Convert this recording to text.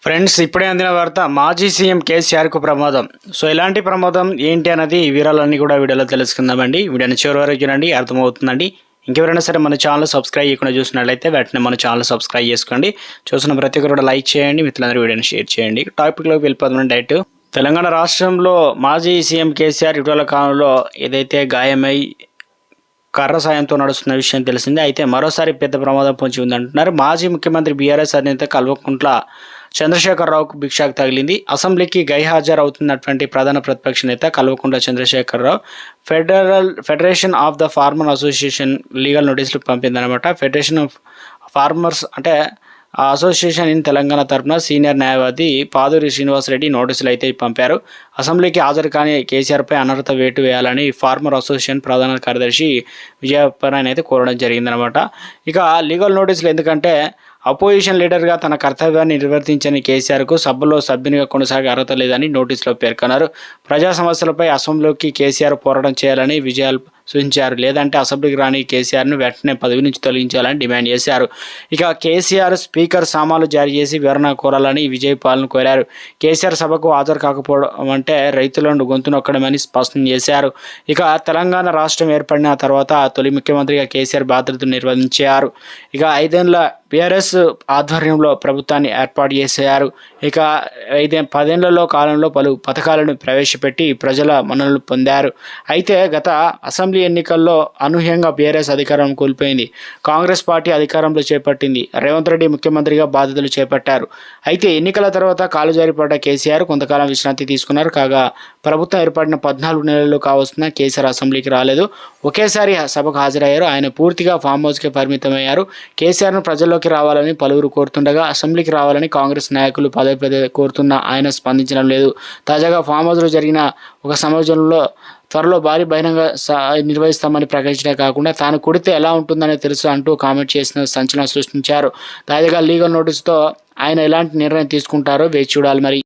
Friends, ఇప్పుడే అందిన వార్త మాజీ సీఎం కేసీఆర్కు ప్రమాదం. సో ఇలాంటి ప్రమాదం ఏంటి అన్నది ఈ వివరాలన్నీ కూడా వీడియోలో తెలుసుకుందామండి. వీడియోని చివరి వరకు చూడండి, అర్థమవుతుందండి. ఇంకెవరైనా సరే మన ఛానల్ సబ్స్క్రైబ్ చేయకుండా చూసినట్లయితే వెంటనే మన ఛానల్ సబ్స్క్రైబ్ చేసుకోండి. చూసిన ప్రతి ఒక్కరు కూడా లైక్ చేయండి, మిత్రులందరూ వీడియోని షేర్ చేయండి. టాపిక్లోకి వెళ్ళిపోదాం డైరెక్ట్. తెలంగాణ రాష్ట్రంలో మాజీ సీఎం కేసీఆర్ ఇటీవల కాలంలో ఏదైతే గాయమై కర్ర సాయంతో నడుస్తున్న విషయం తెలిసిందే. అయితే మరోసారి పెద్ద ప్రమాదం పొంచి ఉందంటున్నారు. మాజీ ముఖ్యమంత్రి బీఆర్ఎస్ అధినేత కల్వకుంట్ల చంద్రశేఖరరావుకు భిక్షకు తగిలింది. అసెంబ్లీకి గైహాజరు అవుతున్నటువంటి ప్రధాన ప్రతిపక్ష నేత Kalvakuntla Chandrashekar Rao federation of the farmer association legal నోటీసులు పంపిందనమాట. ఫెడరేషన్ ఆఫ్ ఫార్మర్స్ అంటే అసోసియేషన్ ఇన్ తెలంగాణ తరఫున సీనియర్ న్యాయవాది పాదూరి శ్రీనివాసరెడ్డి నోటీసులు అయితే పంపారు. అసెంబ్లీకి హాజరు కాని కేసీఆర్పై అనర్హత వేటు వేయాలని ఫార్మర్ అసోసియేషన్ ప్రధాన కార్యదర్శి విజయపరాయన్ అయితే కోరడం జరిగిందనమాట. ఇక లీగల్ నోటీసులు ఎందుకంటే అపోజిషన్ లీడర్గా తన కర్తవ్యాన్ని నిర్వర్తించని కేసీఆర్కు సభలో సభ్యునిగా కొనసాగే అర్హత లేదని నోటీసులో పేర్కొన్నారు. ప్రజా సమస్యలపై అసెంబ్లీకి కేసీఆర్ పోరాటం చేయాలని విజయాలు సూచించారు. లేదంటే అసెంబ్లీకి రాని కేసీఆర్ను వెంటనే పదవి నుంచి తొలగించాలని డిమాండ్ చేశారు. ఇక కేసీఆర్ స్పీకర్ సామాలు జారీ చేసి వివరణ కోరాలని విజయపాల్ను కోరారు. కేసీఆర్ సభకు హాజరు కాకపోవడం అంటే రైతులను గొంతు నొక్కడమని స్పష్టం చేశారు. ఇక తెలంగాణ రాష్ట్రం ఏర్పడిన తర్వాత తొలి ముఖ్యమంత్రిగా కేసీఆర్ బాధ్యతలు నిర్వహించారు. ఇక 5 ఏళ్ల బీఆర్ఎస్ ఆధ్వర్యంలో ప్రభుత్వాన్ని ఏర్పాటు చేశారు. ఇక 10 ఏళ్లలో కాలంలో పలు పథకాలను ప్రవేశపెట్టి ప్రజల మన్ననలు పొందారు. అయితే గత అసెంబ్లీ ఎన్నికల్లో అనూహ్యంగా బీఆర్ఎస్ అధికారం కోల్పోయింది. కాంగ్రెస్ పార్టీ అధికారంలో చేపట్టింది. రేవంత్ రెడ్డి ముఖ్యమంత్రిగా బాధ్యతలు చేపట్టారు. అయితే ఎన్నికల తర్వాత కాలు జారిపడ్డ కేసీఆర్ కొంతకాలం విశ్రాంతి తీసుకున్నారు. కాగా ప్రభుత్వం ఏర్పడిన 14 నెలలు కావస్తున్న కేసీఆర్ అసెంబ్లీకి రాలేదు. ఒకేసారి సభకు హాజరయ్యారు. ఆయన పూర్తిగా ఫామ్ హౌస్కే పరిమితమయ్యారు. కేసీఆర్ను ప్రజల్లోకి రావాలని పలువురు కోరుతుండగా అసెంబ్లీకి రావాలని కాంగ్రెస్ నాయకులు పదే కోరుతున్నా ఆయన స్పందించడం లేదు. తాజాగా ఫామ్ హౌస్లో జరిగిన ఒక సమావేశంలో త్వరలో భారీ బహిరంగ నిర్వహిస్తామని ప్రకటించడే కాకుండా తాను కొడితే ఎలా ఉంటుందని తెలుసు అంటూ కామెంట్ చేసిన సంచలనం సృష్టించారు. తాజాగా లీగల్ నోటీసుతో ఆయన ఎలాంటి నిర్ణయం తీసుకుంటారో వేచి చూడాలి మరి.